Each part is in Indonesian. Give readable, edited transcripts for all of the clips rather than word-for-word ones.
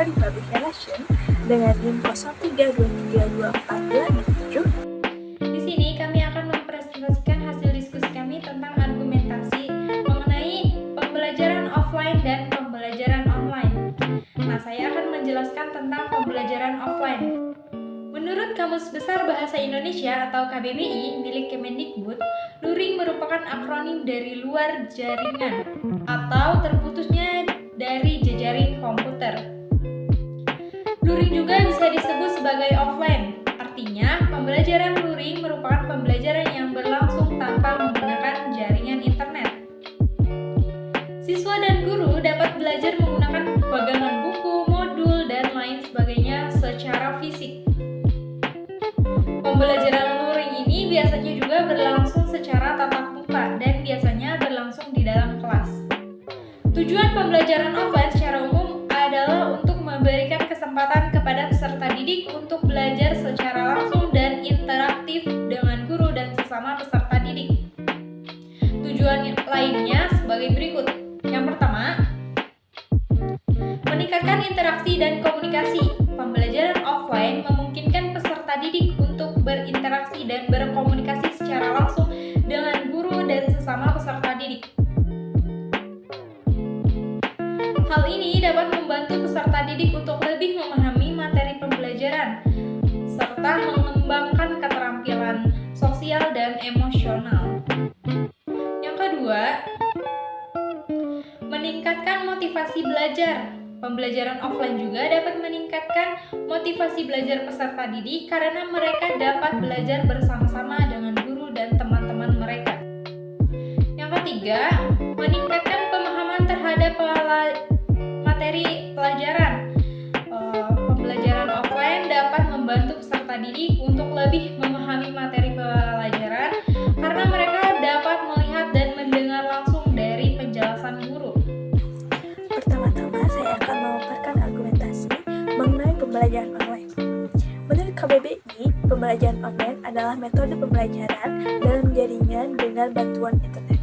Library Public Relation dengan NIM 03232427. Di sini kami akan mempresentasikan hasil diskusi kami tentang argumentasi mengenai pembelajaran offline dan pembelajaran online. Nah, saya akan menjelaskan tentang pembelajaran offline. Menurut Kamus Besar Bahasa Indonesia atau KBBI milik Kemendikbud, luring merupakan akronim dari luar jaringan atau terputusnya dari jejaring komputer. Luring juga bisa disebut sebagai offline, artinya pembelajaran luring merupakan pembelajaran yang berlangsung tanpa menggunakan jaringan internet. Siswa dan guru dapat belajar menggunakan pegangan buku, modul, dan lain sebagainya secara fisik. Pembelajaran luring ini biasanya juga berlangsung secara tatap muka dan biasanya berlangsung di dalam kelas. Tujuan pembelajaran offline secara umum adalah untuk memberikan kesempatan kepada peserta didik untuk belajar secara langsung dan interaktif dengan guru dan sesama peserta didik. Tujuan lainnya sebagai berikut. Yang pertama, meningkatkan interaksi dan komunikasi. Pembelajaran offline memungkinkan peserta didik untuk berinteraksi dan berkomunikasi secara langsung dengan guru dan sesama peserta didik. Hal ini dapat membantu peserta didik untuk lebih memahami materi pembelajaran, serta mengembangkan keterampilan sosial dan emosional. Yang kedua, meningkatkan motivasi belajar. Pembelajaran offline juga dapat meningkatkan motivasi belajar peserta didik karena mereka dapat belajar bersama-sama dengan guru dan teman-teman mereka. Yang ketiga, meningkatkan pemahaman terhadap materi pelajaran. Pembelajaran offline dapat membantu peserta didik untuk lebih memahami materi pelajaran karena mereka dapat melihat dan mendengar langsung dari penjelasan guru. Pertama-tama saya akan memaparkan argumentasi mengenai pembelajaran online. Menurut KBBI, pembelajaran online adalah metode pembelajaran dalam jaringan dengan bantuan internet.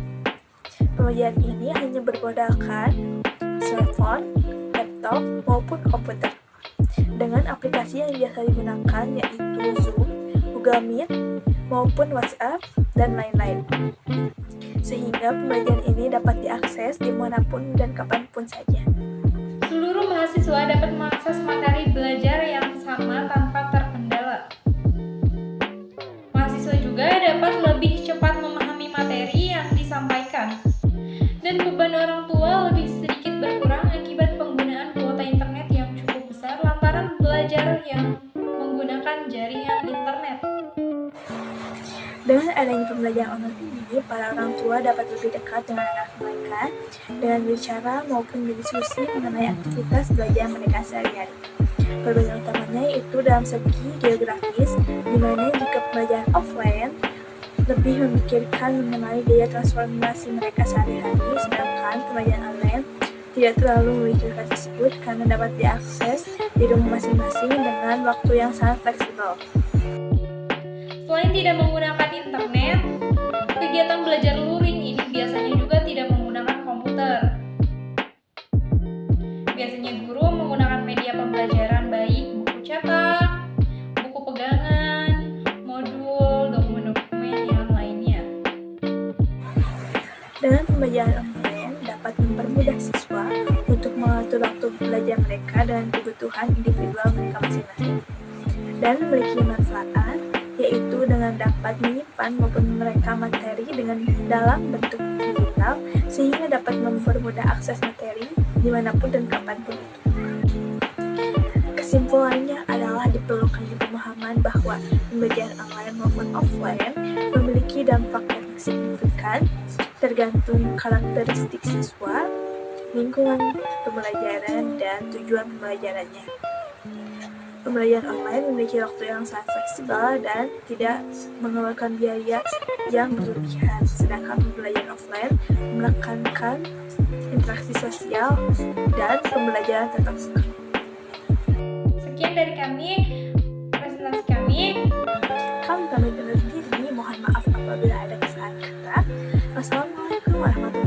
Pembelajaran ini hanya bermodalkan smartphone, laptop, maupun komputer. Dengan aplikasi yang biasa digunakan yaitu Zoom, Google Meet, maupun WhatsApp, dan lain-lain. Sehingga pembelajaran ini dapat diakses dimanapun dan kapanpun saja. Seluruh mahasiswa dapat mengakses materi belajar yang sama tanpa terkendala. Mahasiswa juga dapat lebih cepat memahami materi yang disampaikan. Dan beban orang tua lebih sedikit berkurang akibat penggunaan kuota internet yang cukup besar lantaran belajar yang menggunakan jaringan internet. Dengan adanya pembelajaran online ini, para orang tua dapat lebih dekat dengan anak mereka dengan berbicara maupun berdiskusi mengenai aktivitas belajar mereka sehari-hari. Perbedaan utamanya yaitu dalam segi geografis, di mana jika pembelajaran offline lebih memikirkan mengenai daya transformasi mereka sehari-hari, sedangkan pembelajaran online tidak terlalu memikirkan tersebut karena dapat diakses di rumah masing-masing dengan waktu yang sangat fleksibel. Selain tidak menggunakan internet, kegiatan belajar luring ini biasanya juga tidak menggunakan komputer. Biasanya guru menggunakan media pembelajaran baik buku cetak, buku pegangan, modul, dokumen-dokumen yang lainnya. Dengan pembelajaran online dapat mempermudah siswa untuk mengatur waktu belajar mereka dengan kebutuhan individual mereka masing-masing dan memiliki manfaat yaitu dengan dapat menyimpan maupun mereka materi dengan dalam bentuk digital sehingga dapat mempermudah akses materi dimanapun dan kapanpun itu. Kesimpulannya adalah diperlukannya pemahaman bahwa pembelajaran online maupun offline memiliki dampak yang signifikan tergantung karakteristik siswa, lingkungan pembelajaran, dan tujuan pembelajarannya. Pembelajaran online memiliki waktu yang sangat fleksibel dan tidak mengeluarkan biaya yang berlebihan, sedangkan pembelajaran offline menekankan interaksi sosial dan pembelajaran tatap muka. Sekian dari kami, presentasi kami. Kami pamit undur diri, mohon maaf apabila ada kesalahan kata. Wassalamualaikum warahmatullahi wabarakatuh.